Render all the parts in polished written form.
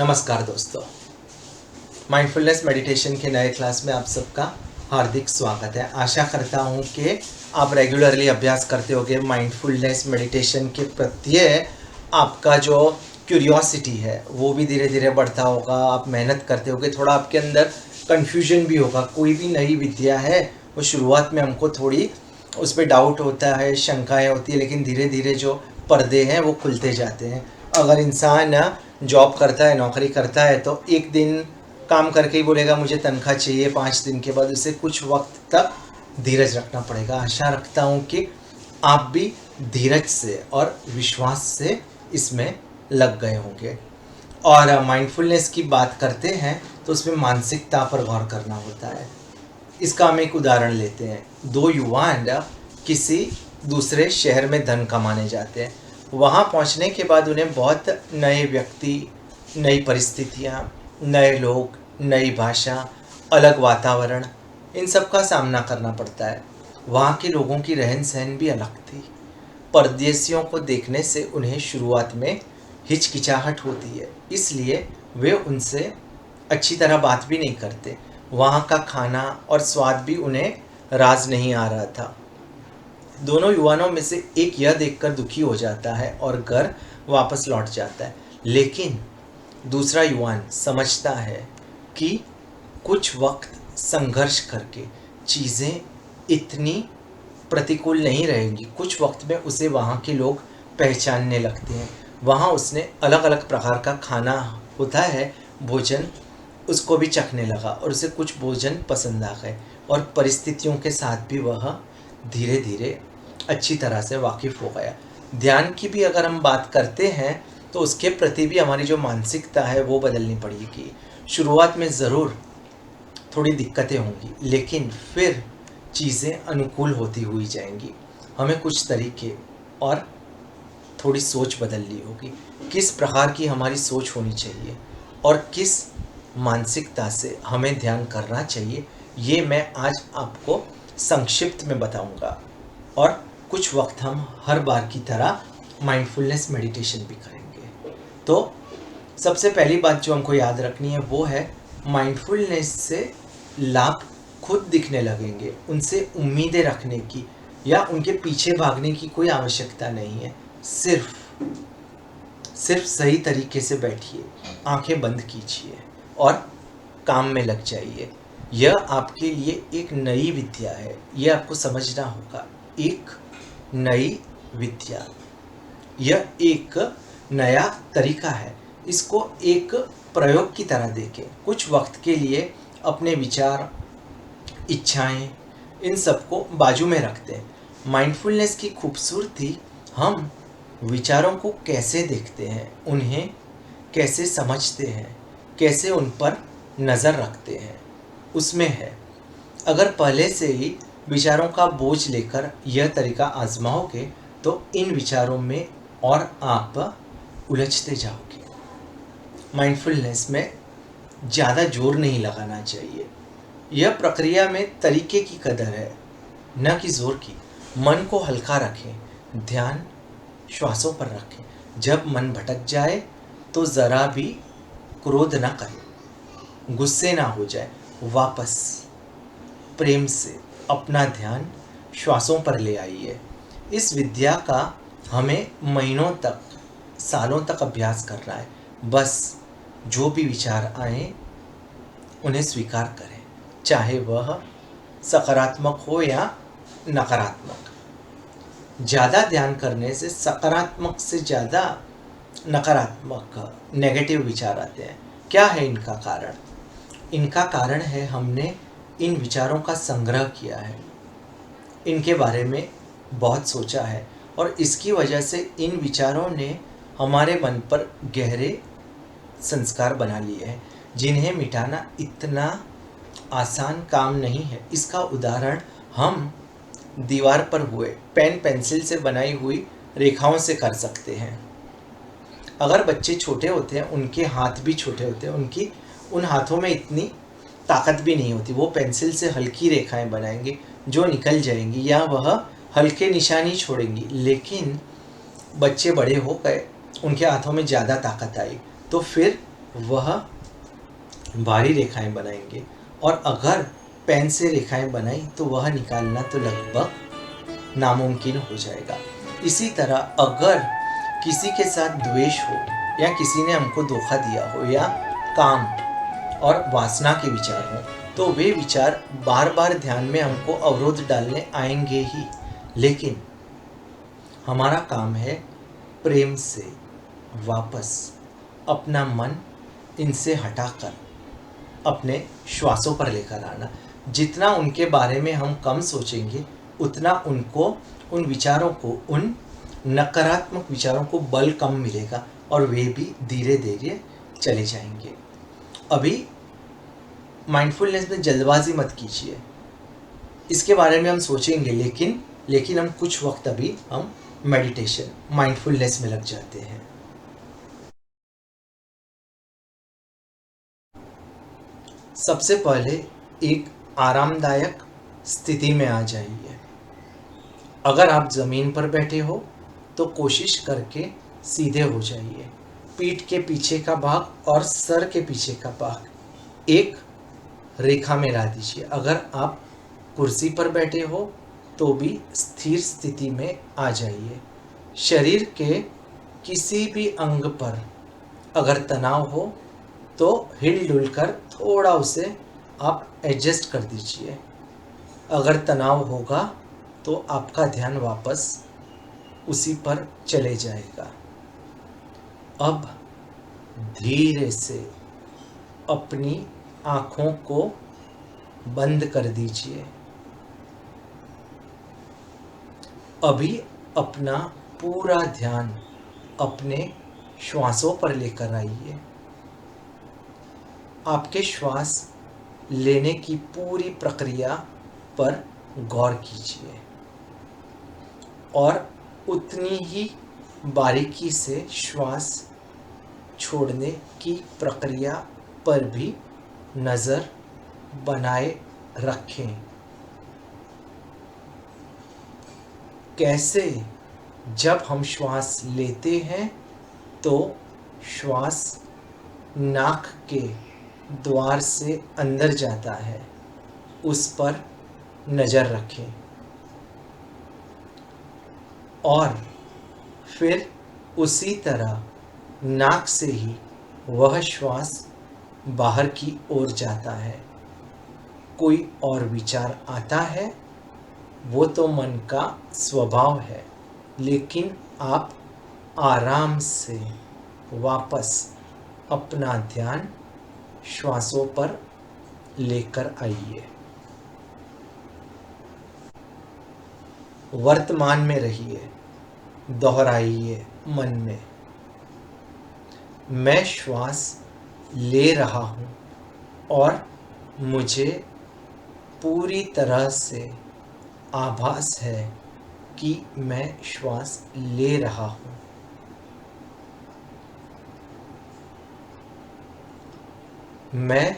नमस्कार दोस्तों, mindfulness meditation के नए क्लास में आप सबका हार्दिक स्वागत है। आशा करता हूँ कि आप रेगुलरली अभ्यास करते होगे। माइंडफुलनेस मेडिटेशन के प्रति आपका जो क्यूरियोसिटी है वो भी धीरे धीरे बढ़ता होगा। आप मेहनत करते होगे, थोड़ा आपके अंदर कन्फ्यूजन भी होगा। कोई भी नई विद्या है वो शुरुआत में हमको थोड़ी उस पर डाउट होता है, शंकाएँ होती है, लेकिन धीरे धीरे जो पर्दे हैं वो खुलते जाते हैं। अगर इंसान जॉब करता है, नौकरी करता है, तो एक दिन काम करके ही बोलेगा मुझे तनख्वाह चाहिए, 5 दिन के बाद उसे कुछ वक्त तक धीरज रखना पड़ेगा। आशा रखता हूँ कि आप भी धीरज से और विश्वास से इसमें लग गए होंगे। और माइंडफुलनेस की बात करते हैं तो उसमें मानसिकता पर गौर करना होता है। इसका हम एक उदाहरण लेते हैं। 2 युवा किसी दूसरे शहर में धन कमाने जाते हैं। वहाँ पहुँचने के बाद उन्हें बहुत नए व्यक्ति, नई परिस्थितियाँ, नए लोग, नई भाषा, अलग वातावरण, इन सब का सामना करना पड़ता है। वहाँ के लोगों की रहन सहन भी अलग थी। परदेशियों को देखने से उन्हें शुरुआत में हिचकिचाहट होती है, इसलिए वे उनसे अच्छी तरह बात भी नहीं करते। वहाँ का खाना और स्वाद भी उन्हें राज नहीं आ रहा था। दोनों युवाओं में से एक यह देखकर दुखी हो जाता है और घर वापस लौट जाता है, लेकिन दूसरा युवान समझता है कि कुछ वक्त संघर्ष करके चीज़ें इतनी प्रतिकूल नहीं रहेंगी। कुछ वक्त में उसे वहाँ के लोग पहचानने लगते हैं। वहाँ उसने अलग अलग प्रकार का खाना होता है, भोजन, उसको भी चखने लगा और उसे कुछ भोजन पसंद आ गए और परिस्थितियों के साथ भी वह धीरे धीरे अच्छी तरह से वाकिफ़ हो गया। ध्यान की भी अगर हम बात करते हैं तो उसके प्रति भी हमारी जो मानसिकता है वो बदलनी पड़ेगी। शुरुआत में ज़रूर थोड़ी दिक्कतें होंगी, लेकिन फिर चीज़ें अनुकूल होती हुई जाएंगी। हमें कुछ तरीके और थोड़ी सोच बदलनी होगी। किस प्रकार की हमारी सोच होनी चाहिए और किस मानसिकता से हमें ध्यान करना चाहिए, ये मैं आज आपको संक्षिप्त में बताऊंगा। और कुछ वक्त हम हर बार की तरह माइंडफुलनेस मेडिटेशन भी करेंगे। तो सबसे पहली बात जो हमको याद रखनी है वो है, माइंडफुलनेस से लाभ खुद दिखने लगेंगे। उनसे उम्मीदें रखने की या उनके पीछे भागने की कोई आवश्यकता नहीं है। सिर्फ सही तरीके से बैठिए, आंखें बंद कीजिए और काम में लग जाइए। यह आपके लिए एक नई विद्या है, यह आपको समझना होगा। एक नई विद्या, यह एक नया तरीका है। इसको एक प्रयोग की तरह देखें। कुछ वक्त के लिए अपने विचार, इच्छाएं, इन सबको बाजू में रखते हैं। माइंडफुलनेस की खूबसूरती हम विचारों को कैसे देखते हैं, उन्हें कैसे समझते हैं, कैसे उन पर नज़र रखते हैं, उसमें है। अगर पहले से ही विचारों का बोझ लेकर यह तरीका आजमाओगे तो इन विचारों में और आप उलझते जाओगे। माइंडफुलनेस में ज़्यादा जोर नहीं लगाना चाहिए। यह प्रक्रिया में तरीके की कदर है, न कि जोर की। मन को हल्का रखें, ध्यान श्वासों पर रखें। जब मन भटक जाए तो ज़रा भी क्रोध ना करें, गुस्से ना हो जाए। वापस प्रेम से अपना ध्यान श्वासों पर ले आइए। इस विद्या का हमें महीनों तक, सालों तक अभ्यास करना है। बस जो भी विचार आए उन्हें स्वीकार करें, चाहे वह सकारात्मक हो या नकारात्मक। ज़्यादा ध्यान करने से सकारात्मक से ज़्यादा नकारात्मक, नेगेटिव विचार आते हैं। क्या है इनका कारण? इनका कारण है हमने इन विचारों का संग्रह किया है, इनके बारे में बहुत सोचा है और इसकी वजह से इन विचारों ने हमारे मन पर गहरे संस्कार बना लिए हैं, जिन्हें मिटाना इतना आसान काम नहीं है। इसका उदाहरण हम दीवार पर हुए पेन पेंसिल से बनाई हुई रेखाओं से कर सकते हैं। अगर बच्चे छोटे होते हैं, उनके हाथ भी छोटे होते हैं, उन हाथों में इतनी ताकत भी नहीं होती। वो पेंसिल से हल्की रेखाएं बनाएंगे जो निकल जाएंगी या वह हल्के निशानी छोड़ेंगी। लेकिन बच्चे बड़े हो गए, उनके हाथों में ज़्यादा ताकत आई, तो फिर वह बाहरी रेखाएं बनाएंगे, और अगर पेन से रेखाएं बनाई तो वह निकालना तो लगभग नामुमकिन हो जाएगा। इसी तरह अगर किसी के साथ द्वेष हो, या किसी ने हमको धोखा दिया हो, या काम और वासना के विचार हो, तो वे विचार बार बार ध्यान में हमको अवरोध डालने आएंगे ही। लेकिन हमारा काम है प्रेम से वापस अपना मन इनसे हटाकर अपने श्वासों पर लेकर आना। जितना उनके बारे में हम कम सोचेंगे, उतना उनको, उन विचारों को, उन नकारात्मक विचारों को बल कम मिलेगा, और वे भी धीरे धीरे चले जाएंगे। अभी माइंडफुलनेस में जल्दबाजी मत कीजिए, इसके बारे में हम सोचेंगे, लेकिन हम कुछ वक्त अभी हम मेडिटेशन, माइंडफुलनेस में लग जाते हैं। सबसे पहले एक आरामदायक स्थिति में आ जाइए। अगर आप ज़मीन पर बैठे हो तो कोशिश करके सीधे हो जाइए। पीठ के पीछे का भाग और सर के पीछे का भाग एक रेखा में ला दीजिए। अगर आप कुर्सी पर बैठे हो तो भी स्थिर स्थिति में आ जाइए। शरीर के किसी भी अंग पर अगर तनाव हो तो हिल डुल कर थोड़ा उसे आप एडजस्ट कर दीजिए। अगर तनाव होगा तो आपका ध्यान वापस उसी पर चले जाएगा। अब धीरे से अपनी आँखों को बंद कर दीजिए। अभी अपना पूरा ध्यान अपने श्वासों पर लेकर आइए। आपके श्वास लेने की पूरी प्रक्रिया पर गौर कीजिए, और उतनी ही बारीकी से श्वास छोड़ने की प्रक्रिया पर भी नज़र बनाए रखें। कैसे? जब हम श्वास लेते हैं तो श्वास नाक के द्वार से अंदर जाता है, उस पर नज़र रखें, और फिर उसी तरह नाक से ही वह श्वास बाहर की ओर जाता है। कोई और विचार आता है, वो तो मन का स्वभाव है, लेकिन आप आराम से वापस अपना ध्यान श्वासों पर लेकर आइए। वर्तमान में रहिए, दोहराइए मन में, मैं श्वास ले रहा हूँ और मुझे पूरी तरह से आभास है कि मैं श्वास ले रहा हूँ। मैं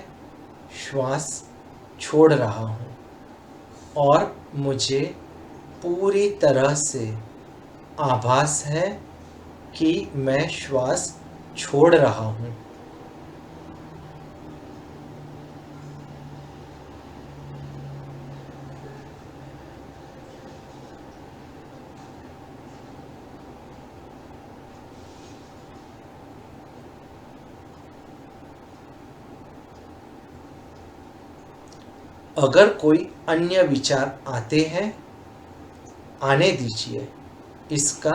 श्वास छोड़ रहा हूँ और मुझे पूरी तरह से आभास है कि मैं श्वास छोड़ रहा हूँ। अगर कोई अन्य विचार आते हैं, आने दीजिए, इसका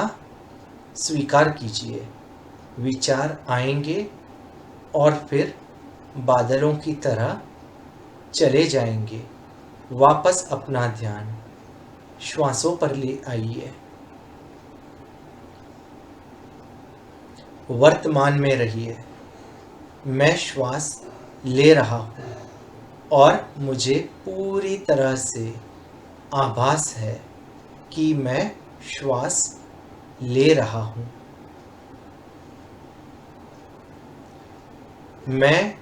स्वीकार कीजिए। विचार आएंगे और फिर बादलों की तरह चले जाएंगे। वापस अपना ध्यान श्वासों पर ले आइए। वर्तमान में रहिए, मैं श्वास ले रहा हूँ और मुझे पूरी तरह से आभास है कि मैं श्वास ले रहा हूँ। मैं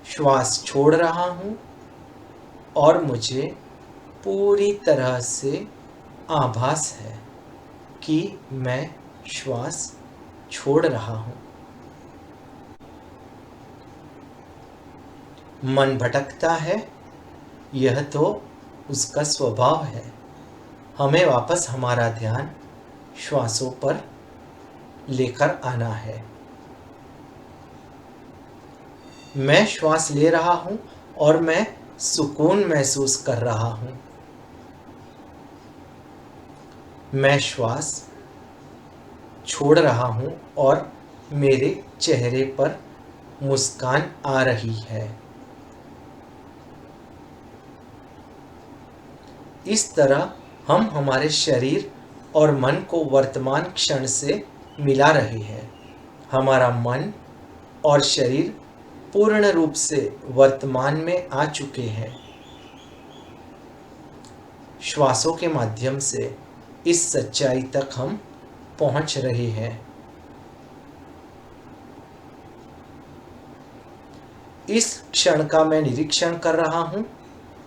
श्वास छोड़ रहा हूँ और मुझे पूरी तरह से आभास है कि मैं श्वास छोड़ रहा हूँ। मन भटकता है, यह तो उसका स्वभाव है। हमें वापस हमारा ध्यान श्वासों पर लेकर आना है। मैं श्वास ले रहा हूं और मैं सुकून महसूस कर रहा हूं। मैं श्वास छोड़ रहा हूं और मेरे चेहरे पर मुस्कान आ रही है। इस तरह हम हमारे शरीर और मन को वर्तमान क्षण से मिला रहे हैं। हमारा मन और शरीर पूर्ण रूप से वर्तमान में आ चुके हैं। श्वासों के माध्यम से इस सच्चाई तक हम पहुंच रहे हैं। इस क्षण का मैं निरीक्षण कर रहा हूं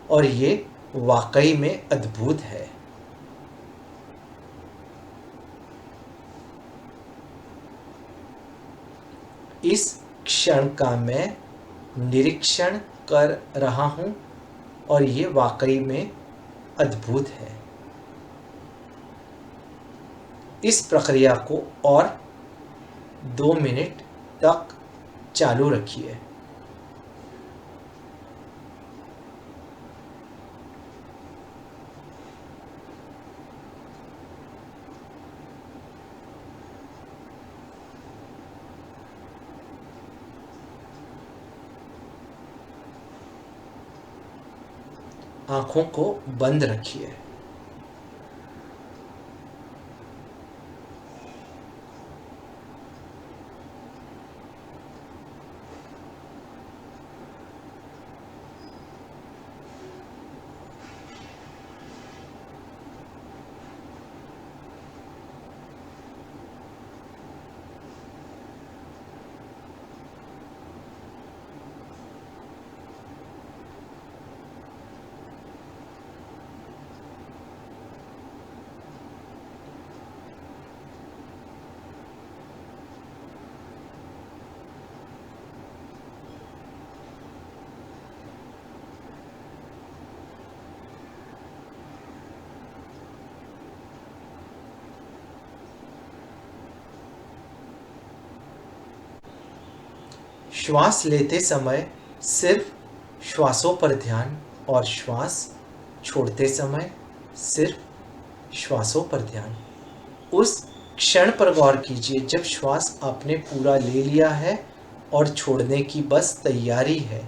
और ये वाकई में अद्भुत है। इस क्षण का मैं निरीक्षण कर रहा हूं और ये वाकई में अद्भुत है। इस प्रक्रिया को और 2 मिनट तक चालू रखिए। आंखों को बंद रखिए। श्वास लेते समय सिर्फ श्वासों पर ध्यान और श्वास छोड़ते समय सिर्फ श्वासों पर ध्यान। उस क्षण पर गौर कीजिए जब श्वास आपने पूरा ले लिया है और छोड़ने की बस तैयारी है।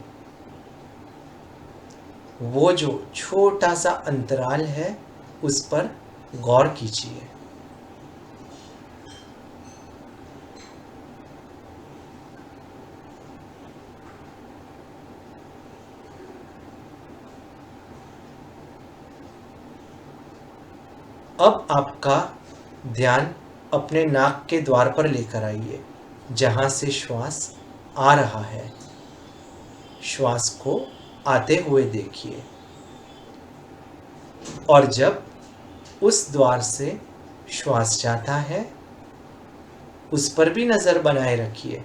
वो जो छोटा सा अंतराल है उस पर गौर कीजिए। अब आपका ध्यान अपने नाक के द्वार पर लेकर आइए, जहां से श्वास आ रहा है। श्वास को आते हुए देखिए और जब उस द्वार से श्वास जाता है उस पर भी नजर बनाए रखिए।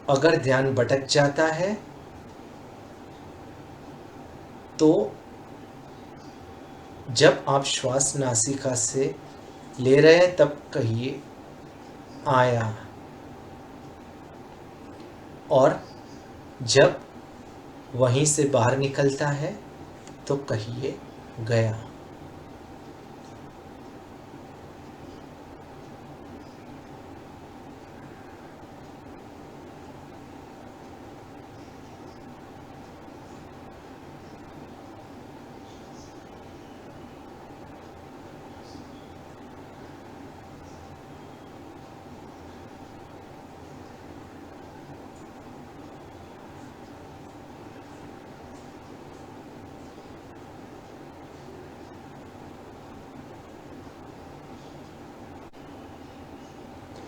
अगर ध्यान भटक जाता है तो जब आप श्वास नासिका से ले रहे हैं तब कहिए आया, और जब वहीं से बाहर निकलता है तो कहिए गया।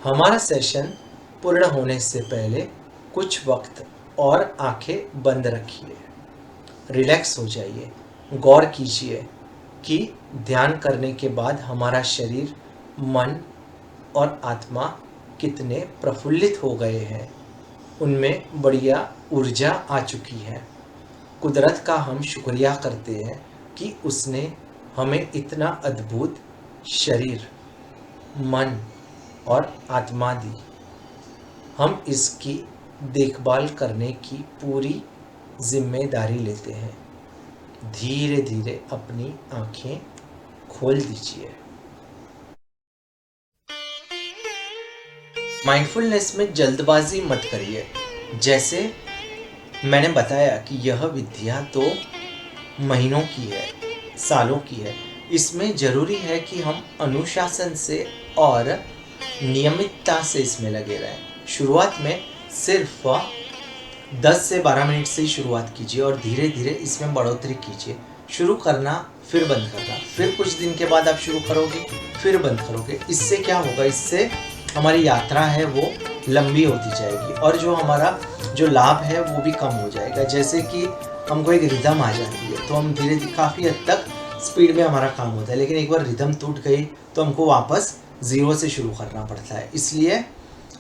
हमारा सेशन पूर्ण होने से पहले कुछ वक्त और आंखें बंद रखिए, रिलैक्स हो जाइए, गौर कीजिए कि ध्यान करने के बाद हमारा शरीर, मन और आत्मा कितने प्रफुल्लित हो गए हैं। उनमें बढ़िया ऊर्जा आ चुकी है। कुदरत का हम शुक्रिया करते हैं कि उसने हमें इतना अद्भुत शरीर, मन और आत्मा दी। हम इसकी देखभाल करने की पूरी जिम्मेदारी लेते हैं। धीरे धीरे अपनी आंखें खोल दीजिए। माइंडफुलनेस में जल्दबाजी मत करिए। जैसे मैंने बताया कि यह विद्या तो महीनों की है, सालों की है। इसमें ज़रूरी है कि हम अनुशासन से और नियमितता से इसमें लगे रहें। शुरुआत में सिर्फ 10 से 12 मिनट से ही शुरुआत कीजिए और धीरे धीरे इसमें बढ़ोतरी कीजिए। शुरू करना, फिर बंद करना, फिर कुछ दिन के बाद आप शुरू करोगे, फिर बंद करोगे। इससे क्या होगा, इससे हमारी यात्रा है वो लंबी होती जाएगी और जो हमारा जो लाभ है वो भी कम हो जाएगा। जैसे कि हमको एक रिदम आ जाती है तो हम धीरे धीरे काफ़ी हद तक स्पीड में हमारा काम होता है, लेकिन एक बार रिदम टूट गई तो हमको वापस ज़ीरो से शुरू करना पड़ता है। इसलिए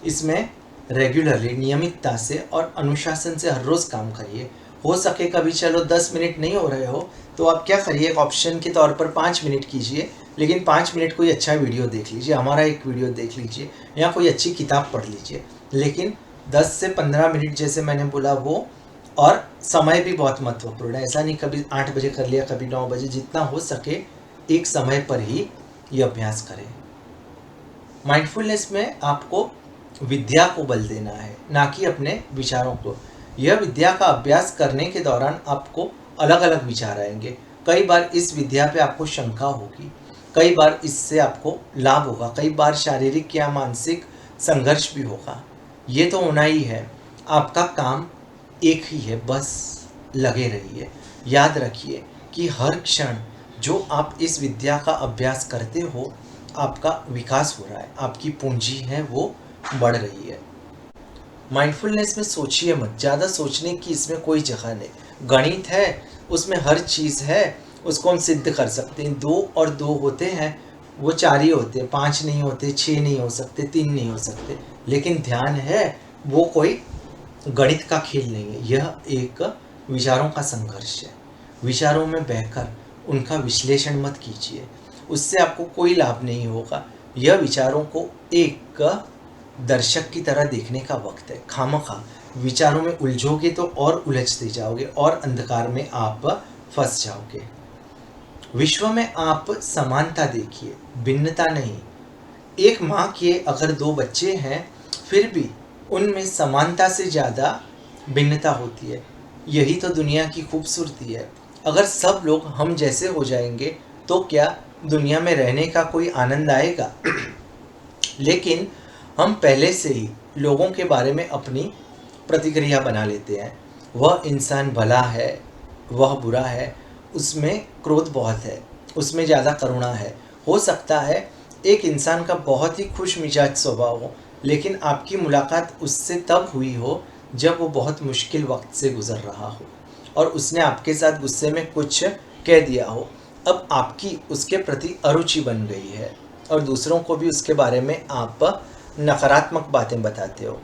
इसमें रेगुलरली, नियमितता से और अनुशासन से हर रोज़ काम करिए। हो सके कभी चलो 10 मिनट नहीं हो रहे हो तो आप क्या करिए, एक ऑप्शन के तौर पर 5 मिनट कीजिए, लेकिन 5 मिनट कोई अच्छा वीडियो देख लीजिए, हमारा एक वीडियो देख लीजिए या कोई अच्छी किताब पढ़ लीजिए। लेकिन 10 से 15 मिनट जैसे मैंने बोला वो, और समय भी बहुत महत्वपूर्ण है। ऐसा नहीं कभी 8 बजे कर लिया, कभी 9 बजे, जितना हो सके एक समय पर ही ये अभ्यास करें। माइंडफुलनेस में आपको विद्या को बल देना है, ना कि अपने विचारों को। यह विद्या का अभ्यास करने के दौरान आपको अलग अलग विचार आएंगे। कई बार इस विद्या पे आपको शंका होगी, कई बार इससे आपको लाभ होगा, कई बार शारीरिक या मानसिक संघर्ष भी होगा। ये तो होना ही है। आपका काम एक ही है, बस लगे रहिए। याद रखिए कि हर क्षण जो आप इस विद्या का अभ्यास करते हो, आपका विकास हो रहा है, आपकी पूंजी है वो बढ़ रही है। माइंडफुलनेस में सोचिए मत, ज़्यादा सोचने की इसमें कोई जगह नहीं। गणित है, उसमें हर चीज़ है, उसको हम सिद्ध कर सकते हैं। 2 और 2 होते हैं, वो 4 ही होते हैं, 5 नहीं होते, 6 नहीं हो सकते, 3 नहीं हो सकते। लेकिन ध्यान है वो कोई गणित का खेल नहीं है, यह एक विचारों का संघर्ष है। विचारों में बहकर उनका विश्लेषण मत कीजिए, उससे आपको कोई लाभ नहीं होगा। यह विचारों को एक दर्शक की तरह देखने का वक्त है। खामखा विचारों में उलझोगे तो और उलझते जाओगे और अंधकार में आप फंस जाओगे। विश्व में आप समानता देखिए, भिन्नता नहीं। एक माँ के अगर 2 बच्चे हैं, फिर भी उनमें समानता से ज़्यादा भिन्नता होती है। यही तो दुनिया की खूबसूरती है। अगर सब लोग हम जैसे हो जाएंगे तो क्या दुनिया में रहने का कोई आनंद आएगा? लेकिन हम पहले से ही लोगों के बारे में अपनी प्रतिक्रिया बना लेते हैं। वह इंसान भला है, वह बुरा है, उसमें क्रोध बहुत है, उसमें ज़्यादा करुणा है। हो सकता है एक इंसान का बहुत ही खुश मिजाज स्वभाव हो, लेकिन आपकी मुलाकात उससे तब हुई हो जब वो बहुत मुश्किल वक्त से गुज़र रहा हो और उसने आपके साथ गुस्से में कुछ कह दिया हो। अब आपकी उसके प्रति अरुचि बन गई है और दूसरों को भी उसके बारे में आप नकारात्मक बातें बताते हो।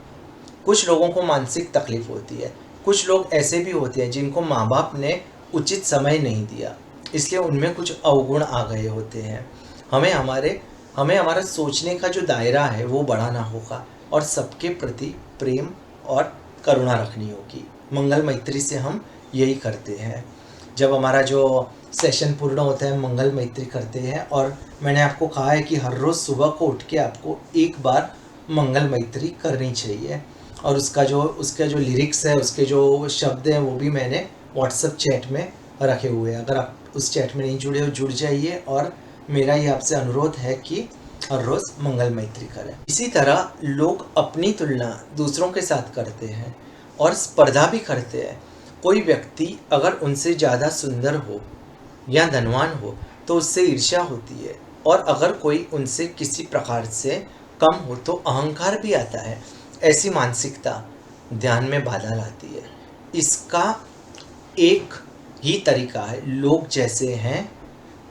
कुछ लोगों को मानसिक तकलीफ होती है। कुछ लोग ऐसे भी होते हैं जिनको माँ बाप ने उचित समय नहीं दिया, इसलिए उनमें कुछ अवगुण आ गए होते हैं। हमें हमारा सोचने का जो दायरा है वो बढ़ाना होगा और सबके प्रति प्रेम और करुणा रखनी होगी। मंगल मैत्री से हम यही करते हैं। जब हमारा जो सेशन पूर्ण होता है, मंगल मैत्री करते हैं और मैंने आपको कहा है कि हर रोज़ सुबह को उठ के आपको एक बार मंगल मैत्री करनी चाहिए। और उसका जो लिरिक्स है, उसके जो शब्द हैं वो भी मैंने व्हाट्सएप चैट में रखे हुए हैं। अगर आप उस चैट में नहीं जुड़े हो, जुड़ जाइए। और मेरा ये आपसे अनुरोध है कि हर रोज़ मंगल मैत्री करें। इसी तरह लोग अपनी तुलना दूसरों के साथ करते हैं और स्पर्धा भी करते हैं। कोई व्यक्ति अगर उनसे ज़्यादा सुंदर हो या धनवान हो तो उससे ईर्ष्या होती है, और अगर कोई उनसे किसी प्रकार से कम हो तो अहंकार भी आता है। ऐसी मानसिकता ध्यान में बाधा लाती है। इसका एक ही तरीका है, लोग जैसे हैं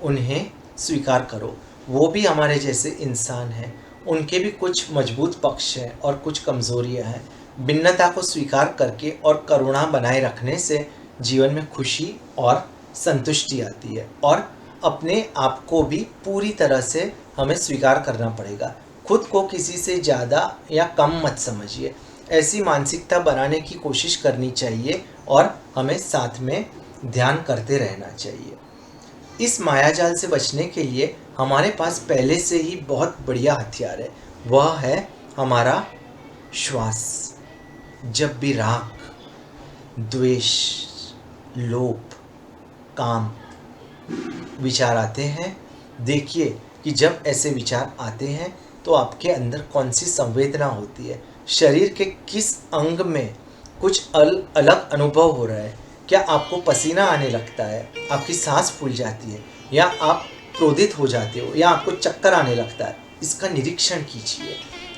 उन्हें स्वीकार करो। वो भी हमारे जैसे इंसान हैं, उनके भी कुछ मजबूत पक्ष हैं और कुछ कमज़ोरियाँ हैं। भिन्नता को स्वीकार करके और करुणा बनाए रखने से जीवन में खुशी और संतुष्टि आती है। और अपने आप को भी पूरी तरह से हमें स्वीकार करना पड़ेगा। खुद को किसी से ज़्यादा या कम मत समझिए। ऐसी मानसिकता बनाने की कोशिश करनी चाहिए और हमें साथ में ध्यान करते रहना चाहिए। इस मायाजाल से बचने के लिए हमारे पास पहले से ही बहुत बढ़िया हथियार है, वह है हमारा श्वास। जब भी राग, द्वेष, लोभ, काम विचार आते हैं, देखिए कि जब ऐसे विचार आते हैं तो आपके अंदर कौन सी संवेदना होती है, शरीर के किस अंग में कुछ अलग अनुभव हो रहा है। क्या आपको पसीना आने लगता है, आपकी सांस फूल जाती है, या आप क्रोधित हो जाते हो, या आपको चक्कर आने लगता है। इसका निरीक्षण कीजिए।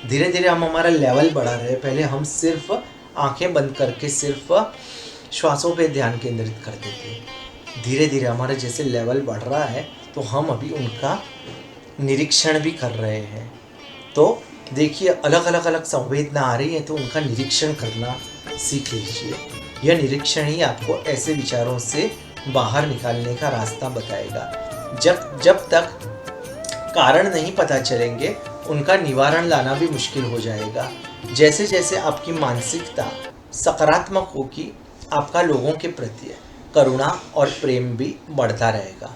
धीरे धीरे हम हमारा लेवल बढ़ा रहे हैं। पहले हम सिर्फ आंखें बंद करके सिर्फ श्वासों पे ध्यान केंद्रित करते थे। धीरे धीरे हमारा जैसे लेवल बढ़ रहा है तो हम अभी उनका निरीक्षण भी कर रहे हैं। तो देखिए, अलग अलग संवेदना आ रही है तो उनका निरीक्षण करना सीख लीजिए। यह निरीक्षण ही आपको ऐसे विचारों से बाहर निकालने का रास्ता बताएगा। जब तक कारण नहीं पता चलेंगे, उनका निवारण लाना भी मुश्किल हो जाएगा। जैसे जैसे आपकी मानसिकता सकारात्मक होगी, आपका लोगों के प्रति करुणा और प्रेम भी बढ़ता रहेगा।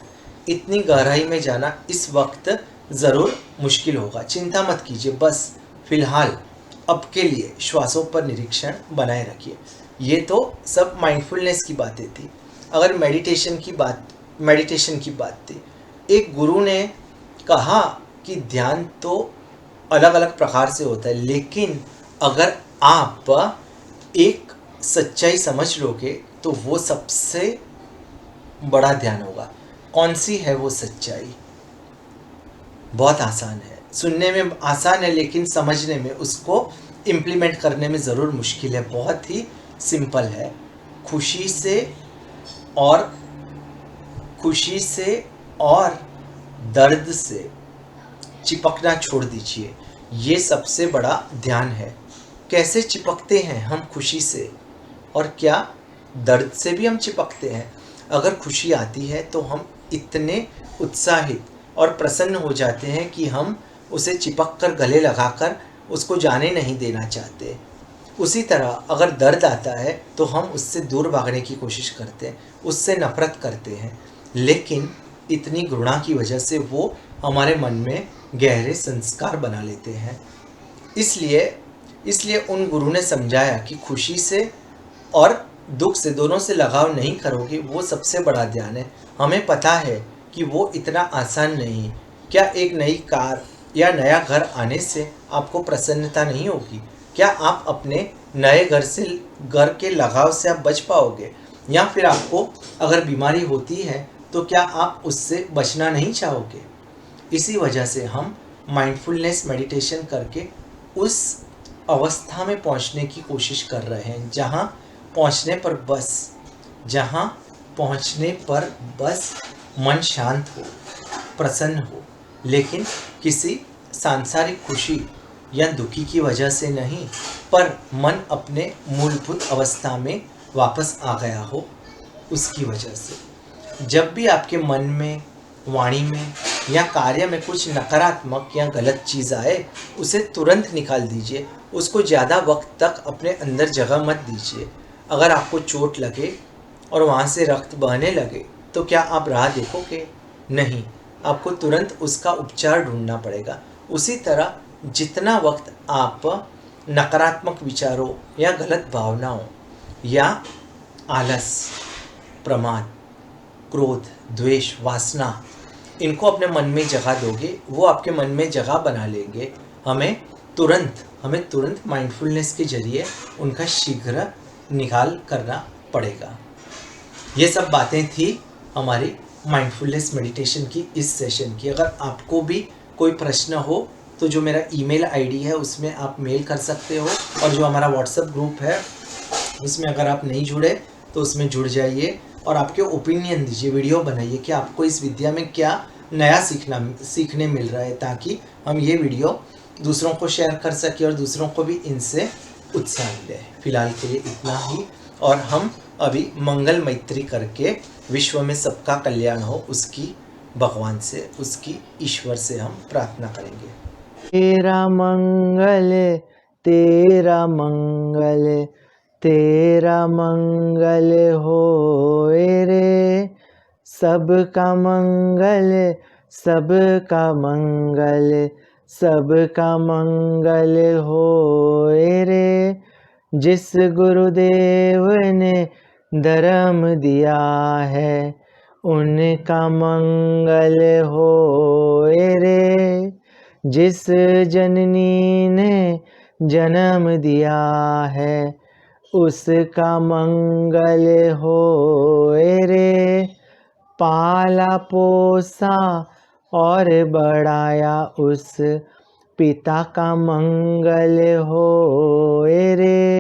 इतनी गहराई में जाना इस वक्त ज़रूर मुश्किल होगा। चिंता मत कीजिए, बस फिलहाल अब के लिए श्वासों पर निरीक्षण बनाए रखिए। ये तो सब माइंडफुलनेस की बातें थी। अगर मेडिटेशन की बात थी, एक गुरु ने कहा कि ध्यान तो अलग अलग प्रकार से होता है, लेकिन अगर आप एक सच्चाई समझ लोगे तो वो सबसे बड़ा ध्यान होगा। कौन सी है वो सच्चाई? बहुत आसान है, सुनने में आसान है, लेकिन समझने में, उसको इम्प्लीमेंट करने में ज़रूर मुश्किल है। बहुत ही सिंपल है। खुशी से और दर्द से चिपकना छोड़ दीजिए। ये सबसे बड़ा ध्यान है। कैसे चिपकते हैं हम खुशी से, और क्या दर्द से भी हम चिपकते हैं? अगर खुशी आती है तो हम इतने उत्साहित और प्रसन्न हो जाते हैं कि हम उसे चिपक कर गले लगाकर उसको जाने नहीं देना चाहते। उसी तरह अगर दर्द आता है तो हम उससे दूर भागने की कोशिश करते हैं, उससे नफरत करते हैं, लेकिन इतनी घृणा की वजह से वो हमारे मन में गहरे संस्कार बना लेते हैं। इसलिए उन गुरु ने समझाया कि खुशी से और दुख से, दोनों से लगाव नहीं करोगे, वो सबसे बड़ा ध्यान है। हमें पता है कि वो इतना आसान नहीं। क्या एक नई कार या नया घर आने से आपको प्रसन्नता नहीं होगी? क्या आप अपने नए घर के लगाव से आप बच पाओगे? या फिर आपको अगर बीमारी होती है तो क्या आप उससे बचना नहीं चाहोगे? इसी वजह से हम माइंडफुलनेस मेडिटेशन करके उस अवस्था में पहुंचने की कोशिश कर रहे हैं जहां पहुंचने पर बस मन शांत हो, प्रसन्न हो, लेकिन किसी सांसारिक खुशी या दुखी की वजह से नहीं, पर मन अपने मूलभूत अवस्था में वापस आ गया हो, उसकी वजह से। जब भी आपके मन में, वाणी में या कार्य में कुछ नकारात्मक या गलत चीज़ आए, उसे तुरंत निकाल दीजिए। उसको ज़्यादा वक्त तक अपने अंदर जगह मत दीजिए। अगर आपको चोट लगे और वहाँ से रक्त बहने लगे तो क्या आप राह देखोगे? नहीं, आपको तुरंत उसका उपचार ढूंढना पड़ेगा। उसी तरह जितना वक्त आप नकारात्मक विचारों या गलत भावनाओं या आलस, प्रमाद, क्रोध, द्वेष, वासना, इनको अपने मन में जगह दोगे, वो आपके मन में जगह बना लेंगे। हमें तुरंत माइंडफुलनेस के जरिए उनका शीघ्र निकाल करना पड़ेगा। ये सब बातें थी हमारी माइंडफुलनेस मेडिटेशन की इस सेशन की। अगर आपको भी कोई प्रश्न हो तो जो मेरा ईमेल आईडी है उसमें आप मेल कर सकते हो, और जो हमारा व्हाट्सएप ग्रुप है उसमें अगर आप नहीं जुड़े तो उसमें जुड़ जाइए और आपके ओपिनियन दीजिए, वीडियो बनाइए कि आपको इस विद्या में क्या नया सीखने मिल रहा है, ताकि हम ये वीडियो दूसरों को शेयर कर सकें और दूसरों को भी इनसे उत्साह मिले। फिलहाल के लिए इतना ही, और हम अभी मंगल मैत्री करके विश्व में सबका कल्याण हो उसकी भगवान से, उसकी ईश्वर से हम प्रार्थना करेंगे। तेरा मंगल तेरा मंगल तेरा मंगल होए रे, सबका मंगल सबका मंगल सबका मंगल होए रे। जिस गुरुदेव ने धर्म दिया है उनका मंगल होए रे। जिस जननी ने जन्म दिया है उसका मंगल होए रे। पाला पोसा और बढ़ाया उस पिता का मंगल होए रे।